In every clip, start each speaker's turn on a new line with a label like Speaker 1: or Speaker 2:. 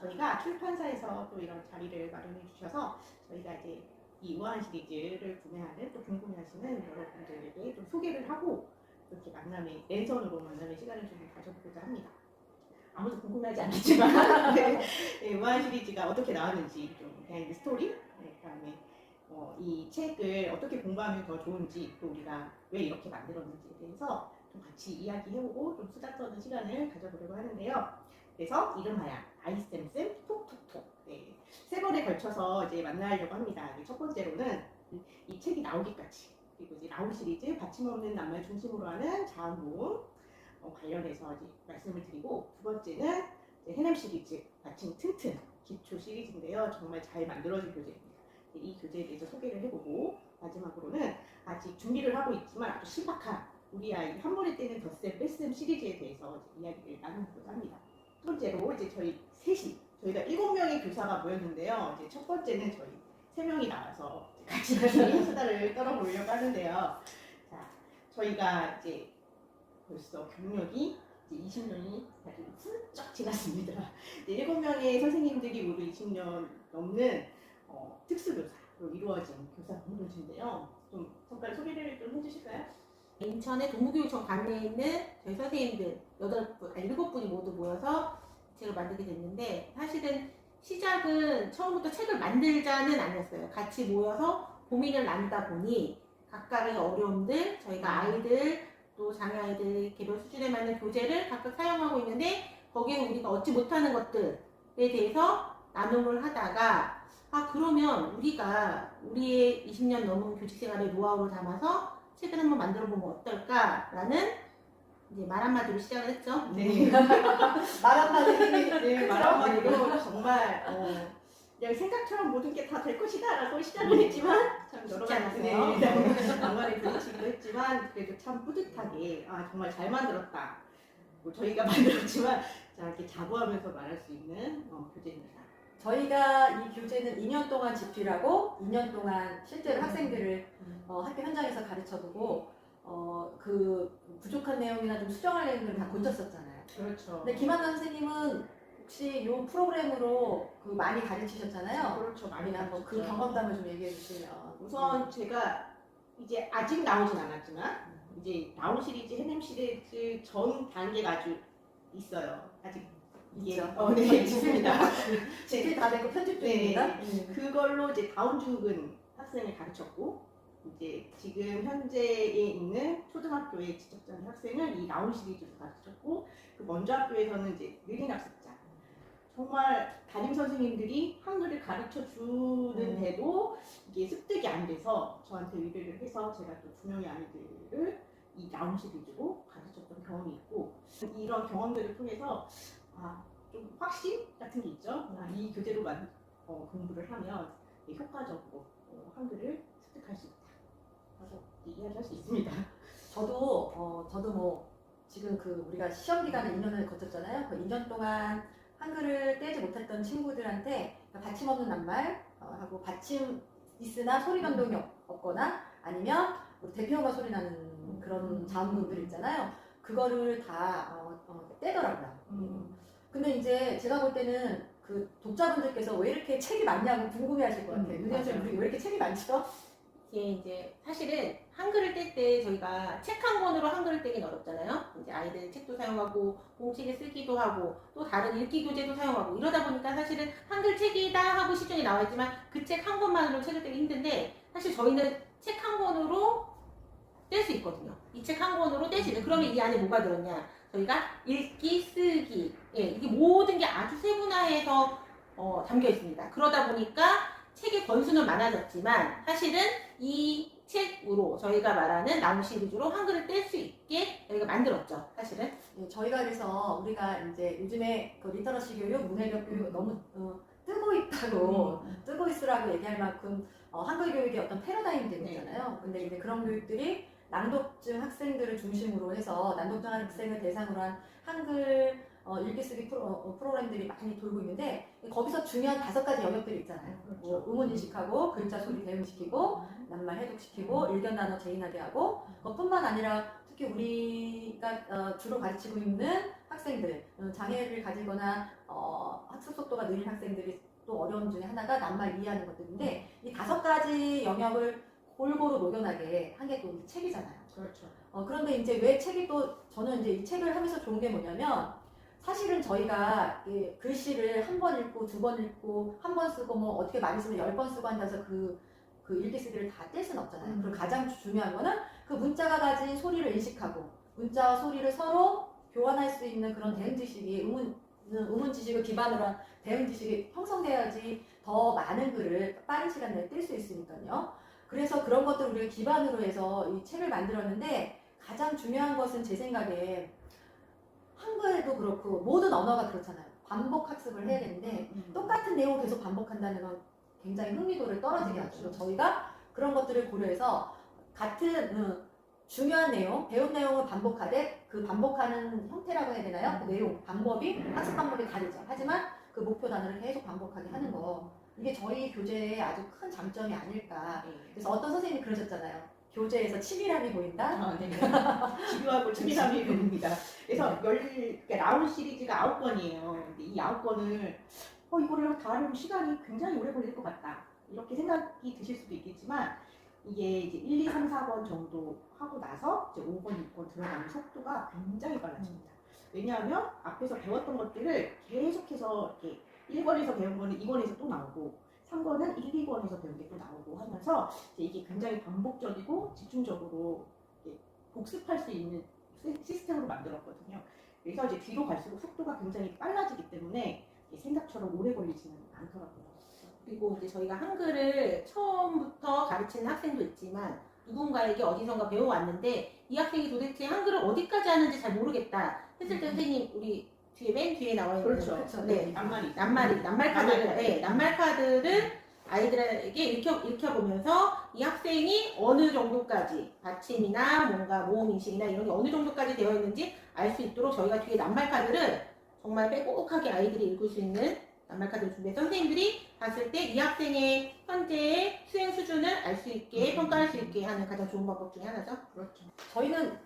Speaker 1: 저희가 출판사에서 또 이런 자리를 마련해 주셔서 저희가 이제 이 우아한 시리즈를 구매하는 또 궁금해하시는 여러분들에게 좀 소개를 하고 이렇게 만남의 랜선으로 만남의 시간을 좀 가져보고자 합니다. 아무도 궁금해하지 않겠지만 네, 우아한 시리즈가 어떻게 나왔는지 좀 비하인드 스토리, 그다음에 이 책을 어떻게 공부하면 더 좋은지 또 우리가 왜 이렇게 만들었는지에 대해서 좀 같이 이야기해보고 좀 수다 떠는 시간을 가져보려고 하는데요. 그래서 이름하여 아이쌤쌤 톡톡톡, 네, 3번에 걸쳐서 이제 만나려고 합니다. 첫 번째로는 이 책이 나오기까지, 그리고 이제 라우 시리즈 받침없는 낱말 중심으로 하는 자음 모음 관련해서 이제 말씀을 드리고, 두 번째는 이제 해냄 시리즈 받침 튼튼 기초 시리즈인데요. 정말 잘 만들어진 교재입니다. 이 교재에 대해서 소개를 해보고, 마지막으로는 아직 준비를 하고 있지만 아주 신박한 우리 아이 한 번에 떼는 덧셈 뺄셈 시리즈에 대해서 이야기를 나눠보고자 합니다. 첫 번째로 이제 저희가 7명의 교사가 모였는데요. 이제 첫 번째는 저희 3명이 나와서 같이 수다를 떨어보려고 하는데요. 자, 저희가 이제 벌써 경력이 이제 20년이 훌쩍 지났습니다. 7명의 선생님들이 모두 20년 넘는 특수교사로 이루어진 교사 공동체인데요. 좀 잠깐 소개를 좀 해주실까요?
Speaker 2: 인천의 동부교육청 관내에 있는 저희 선생님들 7분이 모두 모여서 책을 만들게 됐는데, 사실은 시작은 처음부터 책을 만들자는 아니었어요. 같이 모여서 고민을 나누다 보니 각각의 어려움들, 저희가 아이들 또 장애아이들 개별 수준에 맞는 교재를 각각 사용하고 있는데, 거기에 우리가 얻지 못하는 것들에 대해서 나눔을 하다가, 그러면 우리가 우리의 20년 넘은 교직생활의 노하우를 담아서 책을 한번 만들어 보면 어떨까라는 이제 말 한마디로 시작을 했죠.
Speaker 1: 네. 말 한마디로 정말 그냥 생각처럼 모든 게 다 될 것이다라고 시작을 했지만 참 여러 가지 난관에 부딪히기도 했지만 그래도 참 뿌듯하게 정말 잘 만들었다. 뭐 저희가 만들었지만 이렇게 자부하면서 말할 수 있는 교재입니다.
Speaker 3: 저희가 이 교재는 2년 동안 집필하고 2년 동안 실제로 학생들을 학교 현장에서 가르쳐보고 그 부족한 내용이나 좀 수정할 내용들을 다 고쳤었잖아요.
Speaker 1: 그렇죠.
Speaker 3: 근데 김한나 선생님은 혹시 이 프로그램으로 많이 가르치셨잖아요.
Speaker 1: 그렇죠. 많이
Speaker 3: 한번 그 경험담을 좀 얘기해 주시면.
Speaker 1: 우선 제가 이제 아직 나오진 않았지만 이제 라우 시리즈, 해냄 시리즈 전 단계가 아주 있어요. 아직 이게 네, 있습니다.
Speaker 3: 집필 다 되고 편집 중입니다.
Speaker 1: 그걸로 이제 다운중근 학생을 가르쳤고, 이제 지금 현재에 있는 초등학교의 지적자인 학생을 이 라우 시리즈로 가르쳤고, 그 먼저 학교에서는 이제 느린 학습자, 정말 담임 선생님들이 한글을 가르쳐 주는데도 이게 습득이 안 돼서 저한테 의뢰를 해서 제가 또 2명의 아이들을 이 라우 시리즈로 가르쳤던 경험이 있고, 이런 경험들을 통해서 좀 확신 같은 게 있죠. 이 교재로 공부를 하면 효과적으로 한글을 습득할 수 있다 라고 이야기할 수 있습니다.
Speaker 3: 저도 뭐 지금 우리가 시험 기간을 2년을 거쳤잖아요. 그 2년 동안 한글을 떼지 못했던 친구들한테 받침없는 낱말 하고 받침 있으나 소리 변동이 없거나 아니면 대표어가 소리 나는 그런 자음문들 있잖아요. 그거를 다 떼더라고요. 근데 이제 제가 볼 때는 그 독자분들께서 왜 이렇게 책이 많냐고 궁금해하실 것 같아요. 윤현 쌤, 우리 왜 이렇게 책이 많죠?
Speaker 2: 이제 사실은 한글을 뗄 때 저희가 책 한 권으로 한글을 떼긴 어렵잖아요. 이제 아이들 책도 사용하고 공책에 쓰기도 하고 또 다른 읽기 교재도 사용하고 이러다 보니까 사실은 한글 책이다 하고 시중에 나와 있지만 그 책 한 권만으로 책을 떼기 힘든데, 사실 저희는 책 한 권으로 뗄 수 있거든요. 이 책 한 권으로 뗄 수 있는. 그러면 이 안에 뭐가 들었냐? 저희가 읽기, 쓰기, 이게 모든 게 아주 세분화해서 담겨 있습니다. 그러다 보니까 책의 권수는 많아졌지만 사실은 이 책으로 저희가 말하는 나무 시리즈로 한글을 뗄 수 있게 저희가 만들었죠. 사실은.
Speaker 3: 저희가 그래서 우리가 이제 요즘에 그 리터러시 교육, 문해력 교육 너무 뜨고 있다고 뜨고 있으라고 얘기할 만큼 한글 교육의 어떤 패러다임이 되잖아요. 근데 이제 그런 교육들이 낭독증 학생들을 중심으로 해서 낭독증 학생을 대상으로 한 한글 읽기 쓰기 프로그램들이 많이 돌고 있는데, 거기서 중요한 5가지 영역들이 있잖아요. 뭐 의문 인식하고 글자 소리 대응시키고 낱말 해독시키고 일견 단어 재인하게 하고, 그것뿐만 아니라 특히 우리가 주로 가르치고 있는 학생들, 장애를 가지거나 학습 속도가 느린 학생들이 또 어려움 중에 하나가 낱말 이해하는 것들인데 이 5가지 영역을 골고루 녹여나게 한 게 또 우리 책이잖아요.
Speaker 1: 그렇죠.
Speaker 3: 그런데 이제 왜 책이 또 저는 이제 이 책을 하면서 좋은 게 뭐냐면 사실은 저희가 이 글씨를 한 번 읽고 2번 읽고 한 번 쓰고 뭐 어떻게 많이 쓰면 10번 쓰고 한다서 그 읽기 쓰기를 다 뗄 수는 없잖아요. 그리고 가장 중요한 거는 그 문자가 가진 소리를 인식하고 문자와 소리를 서로 교환할 수 있는 그런 대응 지식이 의문 지식을 기반으로 한 대응 지식이 형성돼야지 더 많은 글을 빠른 시간 내에 뜰 수 있으니까요. 그래서 그런 것들을 우리가 기반으로 해서 이 책을 만들었는데 가장 중요한 것은 제 생각에 한글도 그렇고 모든 언어가 그렇잖아요. 반복 학습을 해야 되는데 똑같은 내용을 계속 반복한다는 건 굉장히 흥미도를 떨어지게 하죠. 저희가 그런 것들을 고려해서 같은 중요한 내용, 배운 내용을 반복하되 그 반복하는 형태라고 해야 되나요? 그 내용, 방법이, 학습 방법이 다르죠. 하지만 그 목표 단어를 계속 반복하게 하는 거. 이게 저희 교재의 아주 큰 장점이 아닐까. 그래서 어떤 선생님이 그러셨잖아요. 교재에서 치밀함이 보인다?
Speaker 1: 네. 집요하고 치밀함이 보입니다. 그래서 그러니까 나온 시리즈가 9권이에요. 근데 이 9권을 이거를 다 하려면 시간이 굉장히 오래 걸릴 것 같다. 이렇게 생각이 드실 수도 있겠지만 이게 이제 1, 2, 3, 4권 정도 하고 나서 이제 5권, 6권 들어가는 속도가 굉장히 빨라집니다. 왜냐하면 앞에서 배웠던 것들을 계속해서 이렇게 1권에서 배운 거는 2권에서 또 나오고 3권은 1, 2권에서 배운 게 또 나오고 하면서 이제 이게 굉장히 반복적이고 집중적으로 복습할 수 있는 시스템으로 만들었거든요. 그래서 이제 뒤로 갈수록 속도가 굉장히 빨라지기 때문에 생각처럼 오래 걸리지는 않더라고요.
Speaker 2: 그리고 이제 저희가 한글을 처음부터 가르치는 학생도 있지만 누군가에게 어디선가 배워왔는데 이 학생이 도대체 한글을 어디까지 하는지 잘 모르겠다 했을 때 선생님 우리 뒤에 맨 뒤에 나와 있는
Speaker 1: 그렇죠.
Speaker 2: 네,
Speaker 1: 낱말
Speaker 2: 카드를 낱말 카드를 아이들에게 읽혀보면서 이 학생이 어느 정도까지 받침이나 뭔가 모음 인식이나 이런 게 어느 정도까지 되어 있는지 알 수 있도록 저희가 뒤에 낱말 카드를 정말 빼곡하게 아이들이 읽을 수 있는 낱말 카드를 준비해서 선생님들이 봤을 때 이 학생의 현재의 수행 수준을 알 수 있게 평가할 수 있게 하는 가장 좋은 방법 중에 하나죠.
Speaker 1: 그렇죠.
Speaker 3: 저희는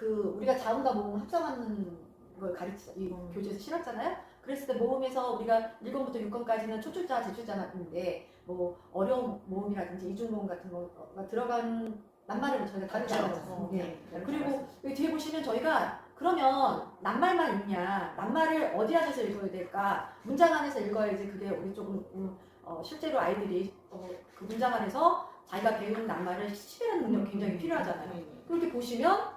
Speaker 3: 우리가 자음과 모음 합성하는 걸 이 교재에서 실었잖아요. 그랬을 때 모음에서 우리가 1권부터 6권까지는 초출자, 제출자만 있는데 뭐 어려운 모음이라든지 이중모음 같은 거가 들어간 낱말을 저희가 다루지 않았잖아요.
Speaker 1: 네.
Speaker 3: 그리고 여기 뒤에 보시면 저희가 그러면 낱말만 읽냐, 낱말을 어디 앉아서 읽어야 될까, 문장 안에서 읽어야지 그게 우리 조금 실제로 아이들이 그 문장 안에서 자기가 배운 낱말을識別하는 능력이 굉장히 필요하잖아요. 그렇게 보시면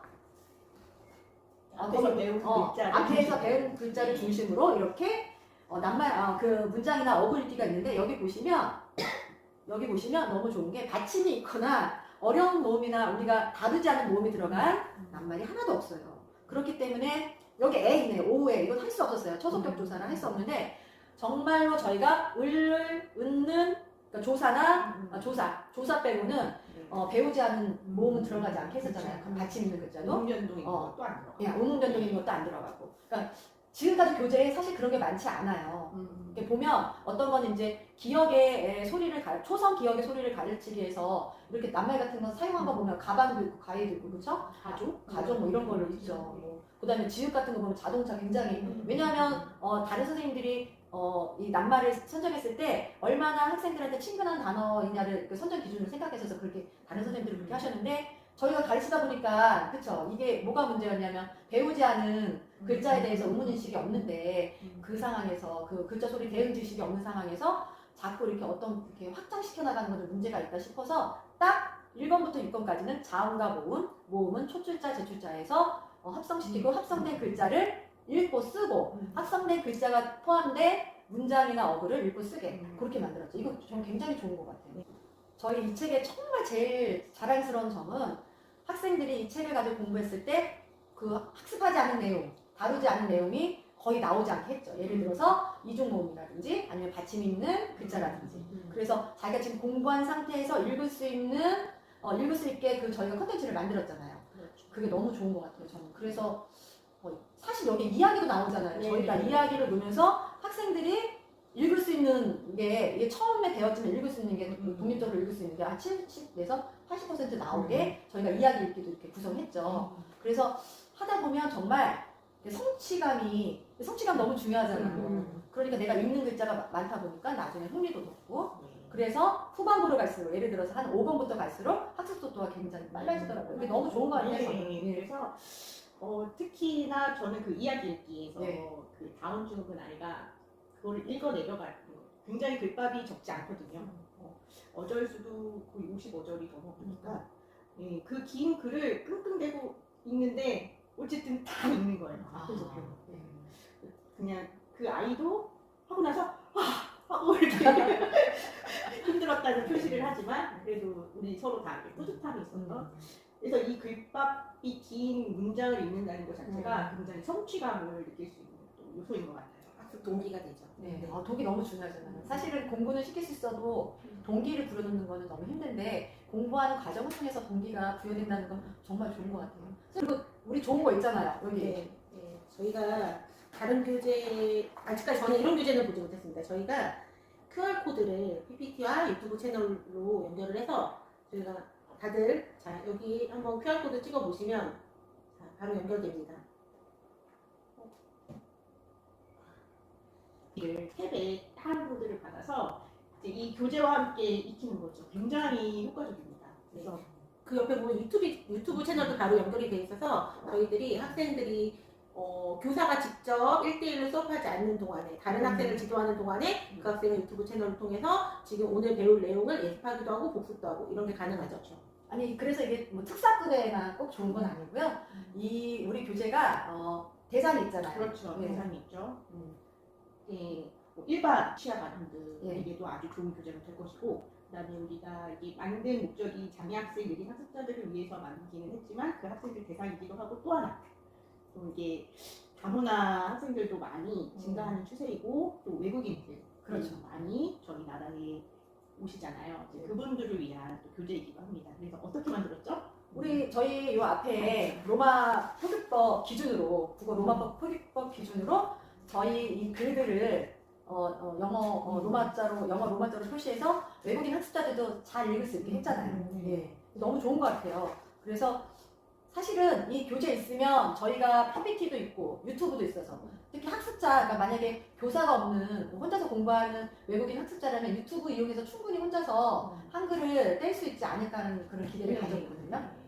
Speaker 1: 앞에서 배운 글자를
Speaker 3: 앞에서 배운 글자를 중심으로 이렇게 낱말 그 문장이나 어구 읽기가 있는데 여기 보시면 너무 좋은 게 받침이 있거나 어려운 모음이나 우리가 다루지 않은 모음이 들어간 낱말이 하나도 없어요. 그렇기 때문에 여기 에 있네요. 오에 이건 할 수 없었어요. 초성격 조사는 할 수 없는데 정말로 저희가 은는 그러니까 조사나 조사 빼고는 배우지 않은 모음은 들어가지 않게 했었잖아요. 그럼 받침 있는 글자도
Speaker 1: 오음변동인 것도 안 들어가고.
Speaker 3: 오음변동 있는 것도 안 들어가고. 그러니까 지금까지 교재에 사실 그런 게 많지 않아요. 이렇게 보면 어떤 건 이제 기억의 소리를 초성 기억의 소리를 가르치기 위해서 이렇게 낱말 같은 거 사용한 거 보면 가방도 있고 가위도 있고 그렇죠? 가족 뭐 이런 걸로 있죠. 뭐 그다음에 지읒 같은 거 보면 자동차 굉장히 왜냐하면 다른 선생님들이 이 낱말을 선정했을 때 얼마나 학생들한테 친근한 단어이냐를 그 선정 기준을 생각하셔서 그렇게 다른 선생님들이 그렇게 하셨는데 저희가 가르치다 보니까 그쵸 이게 뭐가 문제였냐면 배우지 않은 글자에 대해서 의문인식이 없는데 그 상황에서 그 글자 소리 대응 지식이 없는 상황에서 자꾸 이렇게 이렇게 확장시켜 나가는 것에 문제가 있다 싶어서 딱 1번부터 6번까지는 자음과 모음은 초출자 제출자에서 합성시키고 합성된 글자를 읽고 쓰고 합성된 글자가 포함된 문장이나 어구를 읽고 쓰게 그렇게 만들었죠. 이거 저는 굉장히 좋은 것 같아요. 저희 이 책의 정말 제일 자랑스러운 점은 학생들이 이 책을 가지고 공부했을 때 그 학습하지 않은 내용, 다루지 않은 내용이 거의 나오지 않게 했죠. 예를 들어서 이중모음이라든지 아니면 받침 있는 글자라든지 그래서 자기가 지금 공부한 상태에서 읽을 수 있게 그 저희가 컨텐츠를 만들었잖아요. 그게 너무 좋은 것 같아요. 저는 그래서 사실 여기 이야기도 나오잖아요. 저희가 이야기를 놓으면서 학생들이 읽을 수 있는 게 이게 처음에 배웠지만 읽을 수 있는 게 독립적으로 읽을 수 있는 게 한 70에서 80% 나오게 저희가 이야기 읽기도 이렇게 구성했죠. 그래서 하다 보면 정말 성취감 너무 중요하잖아요.
Speaker 2: 음.
Speaker 3: 그러니까 내가 읽는 글자가 많다 보니까 나중에 흥미도 돋고
Speaker 1: 네.
Speaker 3: 그래서 후반부로 갈수록 예를 들어서 한 5번부터 갈수록 학습 속도가 굉장히 빨라지더라고요. 이게 너무 좋은 것 같아요.
Speaker 1: 네. 그래서 특히나 저는 그 이야기 읽기에서
Speaker 3: 네.
Speaker 1: 그 다운 증후군 아이가 그걸 읽어내려갈 굉장히 글밥이 적지 않거든요. 어절수도 거의 55절이 넘어가니까 예, 그 긴 글을 끙끙대고 읽는데 어쨌든 다 읽는 거예요. 앞에서 배우고.
Speaker 3: 네.
Speaker 1: 그냥 그 아이도 하고 나서 하고 이렇게 힘들었다는 표시를 하지만 그래도 우리 서로 다 이렇게 뿌듯함이 있어서 그래서 이 글밥이 긴 문장을 읽는다는 것 자체가 굉장히 성취감을 느낄 수 있는 또 요소인 것 같아요.
Speaker 2: 학습 동기가 되죠.
Speaker 3: 네. 동기 너무 중요하잖아요. 사실은 공부는 시킬 수 있어도 동기를 불어넣는 거는 너무 힘든데 공부하는 과정을 통해서 동기가 부여된다는 건 정말 좋은 것 같아요. 그리고 우리 좋은 거 있잖아요. 여기.
Speaker 2: 네, 저희가 다른 교재, 아직까지 저는 이런 교재는 보지 못했습니다. 저희가 QR코드를 PPT와 유튜브 채널로 연결을 해서 저희가 다들 자 여기 한번 QR코드 찍어 보시면 자, 바로 연결됩니다.
Speaker 1: 를 탭에 다운로드를 받아서 이제 이 교재와 함께 익히는 거죠. 굉장히 효과적입니다. 그래서
Speaker 2: 그 옆에 보면 유튜브 채널도 바로 연결이 돼 있어서 저희들이 학생들이 교사가 직접 1대1로 수업하지 않는 동안에 다른 학생을 지도하는 동안에 그 학생의 유튜브 채널을 통해서 지금 오늘 배울 내용을 예습하기도 하고 복습도 하고 이런 게 가능하죠.
Speaker 3: 아니 그래서 이게 뭐 특사급에만 꼭 좋은 건 아니고요. 이 우리 교재가 대상이 있잖아요.
Speaker 1: 그렇죠.
Speaker 3: 네.
Speaker 1: 대상이 있죠. 예, 뭐 일반 취약아동들에게도 아주 좋은 교재가 될 것이고 그다음에 우리가 이게 만든 목적이 장애 학생들이 학습자들을 위해서 만들기는 했지만 그 학생들 대상이기도 하고 또 하나 또 이게 다문화 학생들도 많이 증가하는 추세이고 또 외국인들
Speaker 3: 그렇죠.
Speaker 1: 많이 저희 나라에 오시잖아요. 이제 그분들을 위한 또 교재이기도 합니다. 그래서 어떻게 만들었죠?
Speaker 3: 저희 요 앞에 로마 표기법 기준으로 국어 로마법 표기법 기준으로 저희 이 글들을 영어 로마자로 표시해서 외국인 학습자들도 잘 읽을 수 있게 했잖아요. 예. 너무 좋은 것 같아요. 그래서 사실은 이 교재 있으면 저희가 PPT도 있고 유튜브도 있어서 특히 학습자, 그러니까 만약에 교사가 없는 혼자서 공부하는 외국인 학습자라면 유튜브 이용해서 충분히 혼자서 한글을 뗄 수 있지 않을까 하는 그런 기대를 가졌거든요.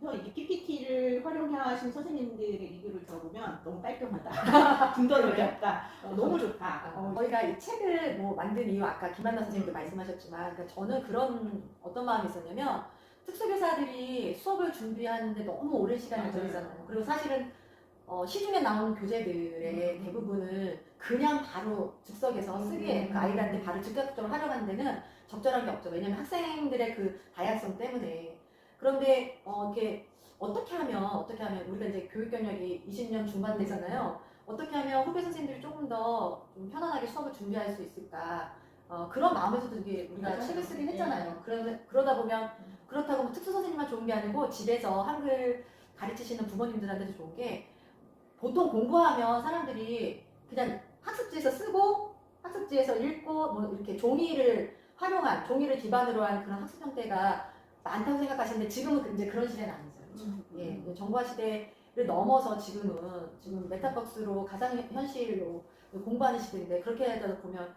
Speaker 1: 그래서 이게 PPT를 활용하신 선생님들의 리뷰를 들어보면 너무 깔끔하다, 든든하게 없다, 너무 좋다.
Speaker 3: 저희가 이 책을 뭐 만든 이유 아까 김한나 선생님도 말씀하셨지만 그러니까 저는 그런 어떤 마음이 있었냐면 특수교사들이 수업을 준비하는데 너무 오랜 시간이 걸리잖아요. 그리고 사실은 시중에 나오는 교재들의 대부분은 그냥 바로 즉석에서 쓰기에 그 아이들한테 바로 즉각적으로 활용하는 데는 적절한 게 없죠. 왜냐면 학생들의 그 다양성 때문에. 그런데 이렇게 어떻게 하면 우리가 이제 교육 경력이 20년 중반 되잖아요. 어떻게 하면 후배 선생님들이 조금 더 좀 편안하게 수업을 준비할 수 있을까? 그런 마음에서도 이게 우리가
Speaker 1: 맞아요.
Speaker 3: 책을 쓰긴 했잖아요. 그러다 보면 그렇다고 뭐 특수 선생님만 좋은 게 아니고 집에서 한글 가르치시는 부모님들한테도 좋은 게 보통 공부하면 사람들이 그냥 학습지에서 쓰고 학습지에서 읽고 뭐 이렇게 종이를 기반으로 한 그런 학습 형태가 많다고 생각하시는데 지금은 이제 그런 시대는 아니죠. 예, 정보화 시대를 넘어서 지금 메타버스로 가상현실로 공부하는 시대인데 그렇게 하다 보면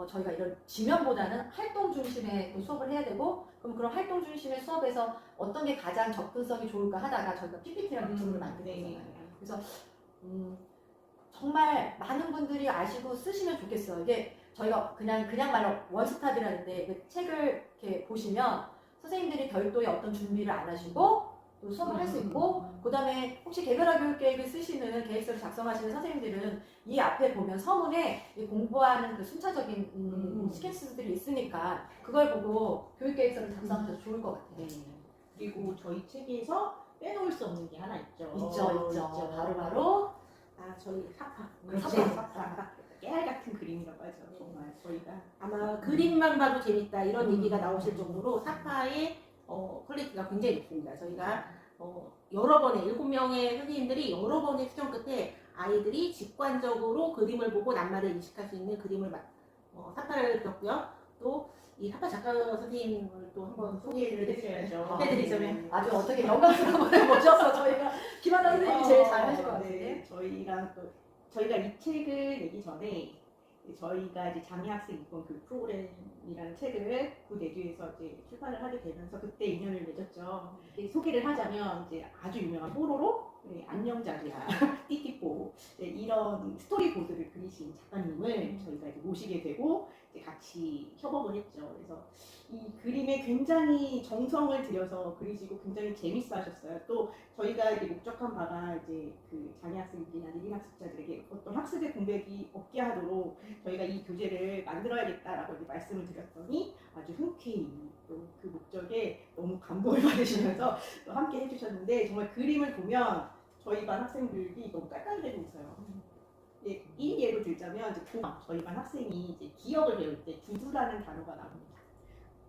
Speaker 3: 저희가 이런 지면보다는 활동 중심의 또 수업을 해야 되고 그럼 그런 활동 중심의 수업에서 어떤 게 가장 접근성이 좋을까 하다가 저희가 PPT라는 유튜브를 만들었잖아요. 그래서 정말 많은 분들이 아시고 쓰시면 좋겠어요. 이게 저희가 그냥 말로 원스톱이라는데 그 책을 이렇게 보시면 선생님들이 별도의 어떤 준비를 안 하시고 또 수업을 할 수 있고 그 다음에 혹시 개별화 교육 계획을 쓰시는 계획서를 작성하시는 선생님들은 이 앞에 보면 서문에 이 공부하는 그 순차적인 스케치들이 있으니까 그걸 보고 교육 계획서를 작성하셔도 좋을 것 같아요.
Speaker 1: 그리고 저희 책에서 빼놓을 수 없는 게 하나 있죠.
Speaker 3: 있죠. 바로
Speaker 2: 저희 사파.
Speaker 1: 사파. 깨알 같은 그림이라고 하죠. 정말 저희가
Speaker 2: 아마 그림만 봐도 재밌다 이런 얘기가 나오실 정도로 사파의 퀄리티가 굉장히 높습니다. 저희가 여러 번의 7명의 선생님들이 여러 번의 수정 끝에 아이들이 직관적으로 그림을 보고 낱말을 인식할 수 있는 그림을 사파를 그렸고요. 또 이 학과 작가 선생님을 또 한번 소개를 해드려야죠.
Speaker 3: 네.
Speaker 2: 해드리자면
Speaker 3: 아주 어떻게 영광스러운 분을 모셔서 저희가 김하나 선생님이 제일 잘 하실 것 같은데.
Speaker 1: 네, 저희랑 또 저희가 이 책을 내기 전에 저희가 이제 장애학생 입원 그 프로그램이라는 책을 그 내주에서 이제 출판을 하게 되면서 그때 인연을 맺었죠. 소개를 하자면 이제 아주 유명한 뽀로로, 안녕자리야, 띠띠뽀 이런 스토리보드를 그리신 작가님을 저희가 이제 모시게 되고 이제 같이 협업을 했죠. 그래서 이 그림에 굉장히 정성을 들여서 그리시고 굉장히 재밌어 하셨어요. 또 저희가 이제 목적한 바가 이제 그 장애학생들이나 리빙학습자들에게 어떤 학습의 공백이 없게 하도록 저희가 이 교재를 만들어야겠다라고 이제 말씀을 드렸더니 아주 흔쾌히 또 그 목적에 너무 감동을 받으시면서 또 함께 해주셨는데 정말 그림을 보면 저희 반 학생들이 너무 깔깔대고 웃어요. 예, 이 예로 들자면 이제 저희 반 학생이 이제 기억을 배울 때 구두라는 단어가 나옵니다.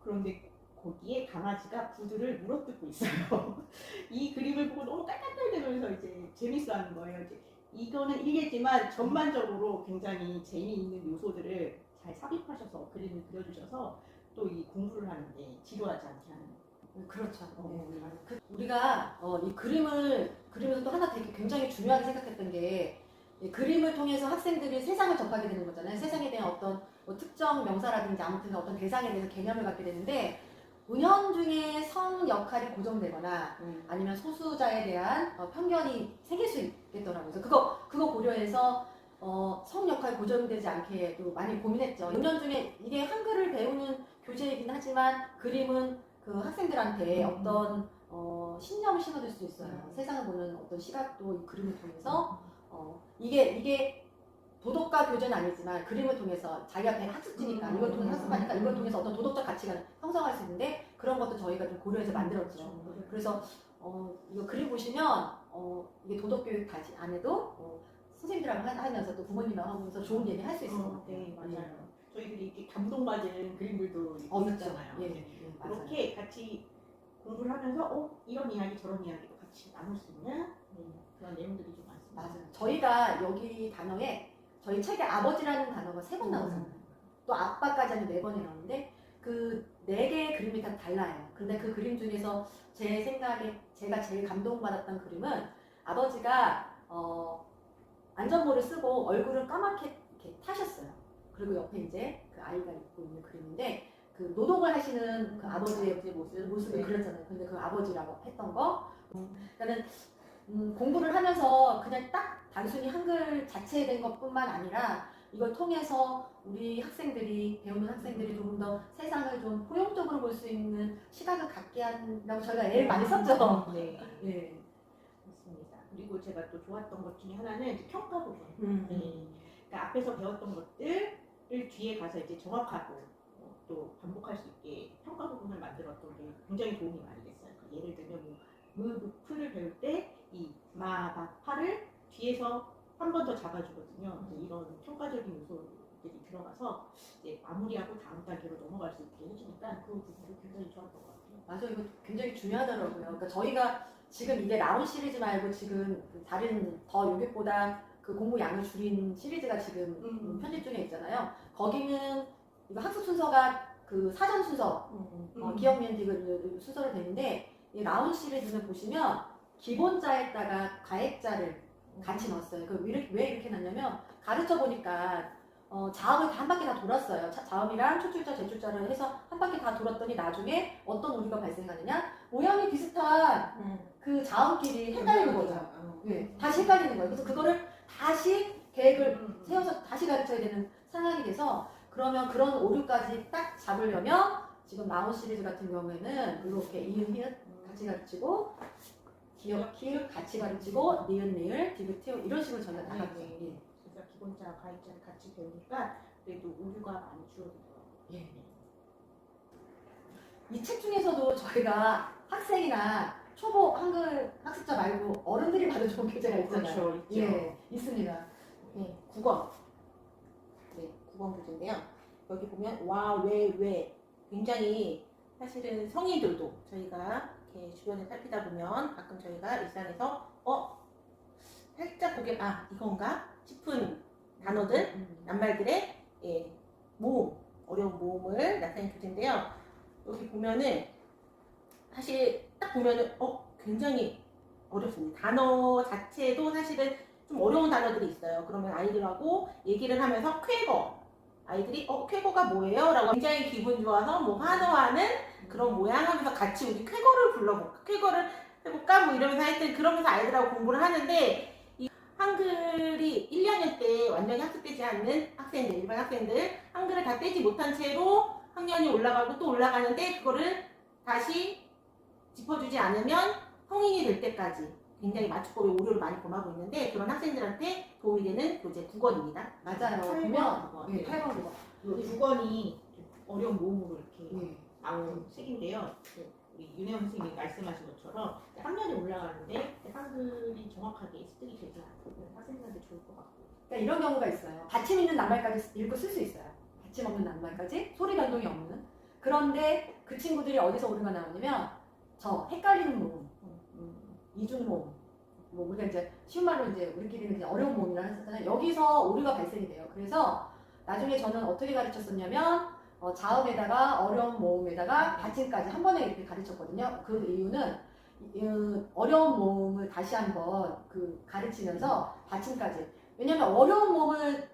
Speaker 1: 그런데 거기에 강아지가 구두를 물어뜯고 있어요. 이 그림을 보고 너무 깔깔깔대면서 이제 재밌어하는 거예요. 이제 이거는 일겠지만 전반적으로 굉장히 재미있는 요소들을 잘 삽입하셔서 그림을 그려주셔서 또 이 공부를 하는데 지루하지 않게 하는.
Speaker 3: 그렇죠.
Speaker 1: 네.
Speaker 3: 우리가 이 그림을 그리면서 또 하나 되게 굉장히 중요하게 생각했던 게 이 그림을 통해서 학생들이 세상을 접하게 되는 거잖아요. 세상에 대한 어떤 뭐 특정 명사라든지 아무튼 어떤 대상에 대해서 개념을 갖게 되는데 은연중에 성 역할이 고정되거나 아니면 소수자에 대한 편견이 생길 수 있겠더라고요. 그래서 그거 고려해서 성 역할 고정되지 않게 또 많이 고민했죠. 은연중에 이게 한글을 배우는 교재이긴 하지만 그림은 그 학생들한테 어떤 신념을 심어줄 수 있어요. 세상을 보는 어떤 시각도 이 그림을 통해서 이게 도덕과 교재는 아니지만 그림을 통해서 자기가 된 학습지니까 이걸 통해서 학습하니까 이걸 통해서 어떤 도덕적 가치관을 형성할 수 있는데 그런 것도 저희가 좀 고려해서 만들었죠. 그래서 이거 그림 보시면 이게 도덕 교육 다시 안 해도 선생님들하고 하면서 또 부모님하고 하면서 좋은 얘기 할 수 있을 것 같아요.
Speaker 1: 네, 맞아요. 저희들이 이렇게 감동받은 그림들도 있잖아요.
Speaker 3: 맞아요.
Speaker 1: 그렇게 같이 공부를 하면서 이런 이야기 저런 이야기도 같이 나눌 수 있는 그런 내용들이 좀 많습니다.
Speaker 3: 맞아요. 저희가 여기 단어에 저희 책에 아버지라는 단어가 3번 나오잖아요. 또 아빠까지 하면 4번이 나오는데 그 4개의 그림이 다 달라요. 근데 그 그림 중에서 제 생각에 제가 제일 감동받았던 그림은 아버지가 안전모를 쓰고 얼굴을 까맣게 이렇게 타셨어요. 그리고 옆에 이제 그 아이가 입고 있는 그림인데 그 노동을 하시는 그 아버지의 모습을 그렸잖아요. 근데 그 아버지라고 했던 거. 그러니까는 공부를 하면서 그냥 딱 단순히 한글 자체에 된 것뿐만 아니라 이걸 통해서 우리 학생들이 배우는 학생들이 조금 더 세상을 좀 포용적으로 볼 수 있는 시각을 갖게 한다고 저희가 애를 많이 썼죠.
Speaker 1: 네,
Speaker 3: 네.
Speaker 1: 맞습니다. 그리고 제가 또 좋았던 것 중에 하나는 이제 평가 부분. 네. 그러니까 앞에서 배웠던 것들을 뒤에 가서 이제 정확하고 또 반복할 수 있게 평가 부분을 만들었던 게 굉장히 도움이 많이 됐어요. 그러니까 예를 들면 풀을 배울 때 이 파를 뒤에서 한 번 더 잡아주거든요. 이런 평가적인 요소들이 들어가서 이제 마무리하고 다음 단계로 넘어갈 수 있게 해주니까 그 부분도 굉장히 좋았던 것 같아요.
Speaker 3: 맞아, 이거 굉장히 중요하더라고요. 그러니까 저희가 지금 이게 라운 시리즈 말고 지금 다른 더 요격보다 그 공부 양을 줄인 시리즈가 지금 편집 중에 있잖아요. 거기는 이거 학습 순서가 그 사전 순서, 기억 멘티그 순서로 되는데 이 라운 시리즈는 보시면 기본자에다가 가액자를 같이 넣었어요. 왜 이렇게 넣냐면 가르쳐 보니까 자음을 다 한 바퀴 다 돌았어요. 자음이랑 초출자, 제출자를 해서 한 바퀴 다 돌았더니 나중에 어떤 오류가 발생하느냐? 모양이 비슷한 그 자음끼리 헷갈리는 거죠. 네, 다시 헷갈리는 거예요. 그래서 그거를 다시 계획을 세워서 다시 가르쳐야 되는 상황이 돼서 그러면 그런 오류까지 딱 잡으려면 지금 나온 시리즈 같은 경우에는 이렇게 이응, 히읗 같이 가르치고 기억, 키읔 같이 가르치고 니은, 리을, 디귿, 티읕 이런 식으로 저희가 나갔죠. 예.
Speaker 1: 그래서 기본자, 가액자를 같이 배우니까 그래도 오류가 많이 줄어들더라고요.
Speaker 3: 예. 이 책 중에서도 저희가 학생이나 초보 한글 학습자 말고 어른들이 봐도 좋은 교재가 있잖아요.
Speaker 1: 그렇죠, 있죠.
Speaker 3: 예, 있습니다.
Speaker 2: 네, 국어. 네, 국어 교재인데요. 여기 보면 와, 왜 굉장히 사실은 성인들도 저희가 이렇게 주변에 살피다 보면 가끔 저희가 일상에서 살짝 보게 이건가 싶은 단어들, 낱말들의 모음 어려운 모음을 나타낸 교재인데요. 여기 보면은 사실 딱 보면은 굉장히 어렵습니다. 단어 자체도 사실은 좀 어려운 단어들이 있어요. 그러면 아이들하고 얘기를 하면서 쾌거, 아이들이 쾌거가 뭐예요? 라고 굉장히 기분 좋아서 뭐 환호하는 그런 모양 하면서 같이 우리 쾌거를 불러볼까? 쾌거를 해볼까? 뭐 이러면서 하여튼 그러면서 아이들하고 공부를 하는데 이 한글이 1, 2학년 때 완전히 학습되지 않는 학생들, 일반 학생들 한글을 다 떼지 못한 채로 학년이 올라가고 또 올라가는데 그거를 다시 짚어주지 않으면 성인이 될 때까지 굉장히 맞춤법에 오류를 많이 범하고 있는데 그런 학생들한테 도움이 되는 교재 9권입니다.
Speaker 3: 맞아요.
Speaker 1: 8번,
Speaker 3: 보면
Speaker 1: 9권.
Speaker 3: 네, 8번 9번.
Speaker 1: 이 9권이 어려운 모음으로 이렇게
Speaker 3: 네.
Speaker 1: 나온 책인데요. 우리 윤혜원 선생님이 말씀하신 것처럼 학년이 올라가는데 한글이 정확하게 습득이 되지 않고 학생들한테 좋을 것 같고.
Speaker 3: 그러니까 이런 경우가 있어요. 받침 있는 낱말까지 읽고 쓸 수 있어요. 받침 없는 낱말까지 소리 변동이 없는. 그런데 그 친구들이 어디서 오류가 나오냐면 저 헷갈리는 모음, 이중 모음. 뭐 우리가 이제 쉬운 말로 이제 우리끼리는 이제 어려운 모음이라 했었잖아요. 여기서 오류가 발생이 돼요. 그래서 나중에 저는 어떻게 가르쳤었냐면 자음에다가 어려운 모음에다가 받침까지 한 번에 이렇게 가르쳤거든요. 그 이유는 어려운 모음을 다시 한번 가르치면서 받침까지. 왜냐면 어려운 모음을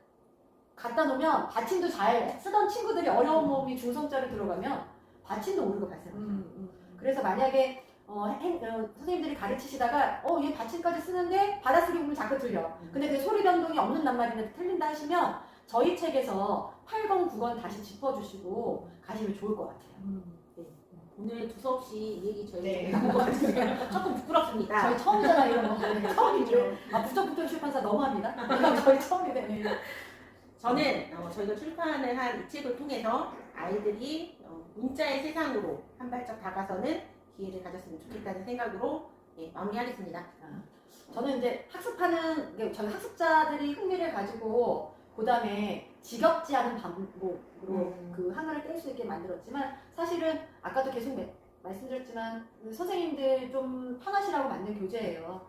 Speaker 3: 갖다 놓으면 받침도 잘 쓰던 친구들이 어려운 모음이 중성자로 들어가면 받침도 오류가 발생합니다. 그래서 만약에 선생님들이 가르치시다가 얘 받침까지 쓰는데 받아쓰기 부분이 자꾸 틀려. 근데 그 소리 변동이 없는 낱말인데 틀린다 하시면 저희 책에서 8권, 9권 다시 짚어주시고 가시면 좋을 것 같아요.
Speaker 2: 네. 오늘 두서없이 이 얘기 저희
Speaker 1: 네.
Speaker 2: 나온 것 같은데 조금 부끄럽습니다.
Speaker 3: 저희 처음이잖아요, 이런 거. 네,
Speaker 1: 처음이죠.
Speaker 3: 부쩍부쩍 출판사 너무합니다. 저희 처음이네. 네.
Speaker 2: 저는 저희가 출판을 한 이 책을 통해서 아이들이 문자의 세상으로 한 발짝 다가서는 기회를 가졌으면 좋겠다는 생각으로 마무리하겠습니다.
Speaker 3: 저는 이제 학습하는 저희 학습자들이 흥미를 가지고 그 다음에 지겹지 않은 반복으로 그 한글을 뗄 수 있게 만들었지만 사실은 아까도 계속 말씀드렸지만 선생님들 좀 편하시라고 만든 교재예요.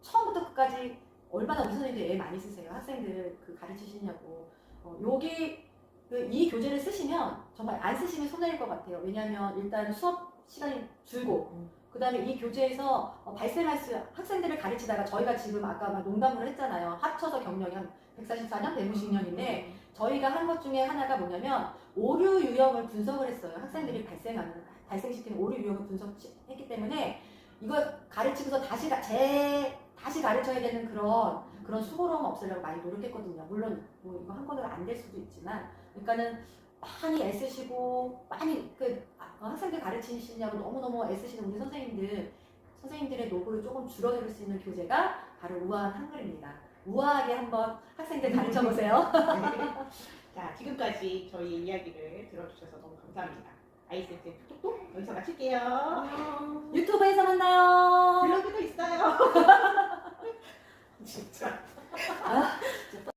Speaker 3: 처음부터 끝까지 얼마나 우리 선생님들 애 많이 쓰세요. 학생들 가르치시냐고. 여기 이 교재를 쓰시면 정말 안 쓰시면 손해일 것 같아요. 왜냐하면 일단 수업 시간이 줄고 그 다음에 이 교재에서 발생할 수 학생들을 가르치다가 저희가 지금 아까 막 농담으로 했잖아요. 합쳐서 경력이 한 144년, 150년인데 저희가 한 것 중에 하나가 뭐냐면 오류 유형을 분석을 했어요. 학생들이 발생시키는 오류 유형을 분석했기 때문에 이걸 가르치고서 다시 가르쳐야 되는 그런 수고로움 없애려고 많이 노력했거든요. 물론 뭐 이거 한 권으로 안 될 수도 있지만 그러니까는 많이 애쓰시고 많이 학생들 가르치시냐고 너무너무 애쓰시는 우리 선생님들의 노고를 조금 줄어들 수 있는 교재가 바로 우아한 한글입니다. 우아하게 한번 학생들 가르쳐보세요.
Speaker 1: 자, 지금까지 저희 이야기를 들어주셔서 너무 감사합니다. 아이센스 톡톡 여기서 마칠게요.
Speaker 3: 유튜브에서 만나요.
Speaker 1: 블로그도 있어요. 진짜.
Speaker 3: 아, 진짜.